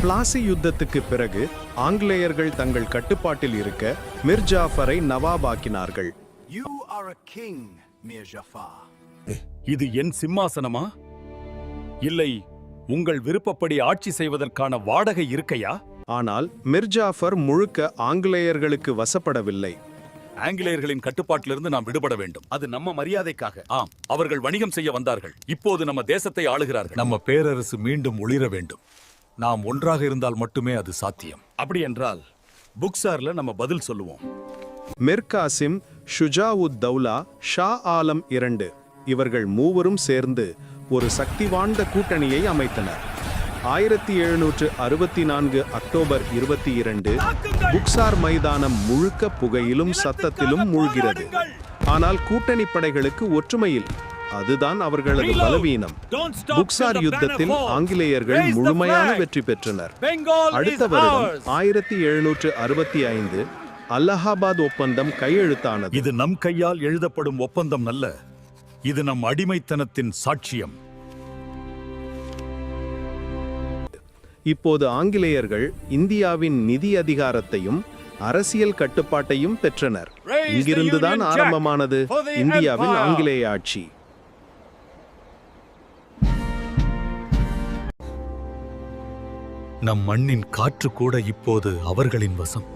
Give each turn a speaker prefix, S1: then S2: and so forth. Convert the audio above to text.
S1: பிளாசி யுத்தத்துக்கு பிறகு ஆங்கிலேயர்கள் தங்கள் கட்டுப்பாட்டில் இருக்க Mir ஜாஃபரை நவாபாக்கினார்கள்.
S2: You are a king, Mir Jafar.
S3: இது என் சிம்மாசனமா? இல்லை, உங்கள் விருப்பப்படி ஆட்சி செய்வதற்கான வாடகை இருக்கையா?
S1: ஆனால் மிர் ஜாஃபர் முழுக்க ஆங்கிலேயர்களுக்கு வசப்படவில்லை.
S3: ஆங்கிலேயர்களின் கட்டுப்பாட்டிலிருந்து நாம் விடுபட வேண்டும். அது நம்ம மரியாதைக்காக. ஆம், அவர்கள் வணிகம் செய்ய வந்தார்கள். இப்போது நம்ம தேசத்தை ஆளுகிறார்கள். நம்ம பேரரசு மீண்டும் ஒளிர வேண்டும். நாம் ஒன்றாக இருந்தால் மட்டுமே அது சாத்தியம். அப்படி என்றால் புக்சார்ல நம்ம பதில் சொல்லுவோம்.
S1: மிர் காசிம், ஷுஜாவுத் தௌலா, ஷா ஆலம் II இவர்கள் மூவரும் சேர்ந்து ஒரு சக்தி வாய்ந்த கூட்டணியை அமைத்தனர். 1764 அக்டோபர் 22 புக்சார் மைதானம் முழுக்க புகையிலும் சத்தத்திலும் மூழ்கிறது. ஆனால் கூட்டணி படைகளுக்கு ஒற்றுமையில், அதுதான் அவர்களது பலவீனம். புக்சார் யுத்தத்தில் ஆங்கிலேயர்கள் முழுமையான வெற்றி பெற்றனர். அடுத்த வருடம் 1765 அலகாபாத் ஒப்பந்தம் கையெழுத்தானது.
S3: இது நம் கையால் எழுதப்படும் ஒப்பந்தம் அல்ல, இது நம் அடிமைத்தனத்தின் சாட்சியம்.
S1: இப்போது ஆங்கிலேயர்கள் இந்தியாவின் நிதி அதிகாரத்தையும் அரசியல் கட்டுப்பாட்டையும் பெற்றனர். இங்கிருந்துதான் ஆரம்பமானது இந்தியாவில் ஆங்கிலேய ஆட்சி.
S3: நம் மண்ணின் காற்று கூட இப்போது அவர்களின் வசம்.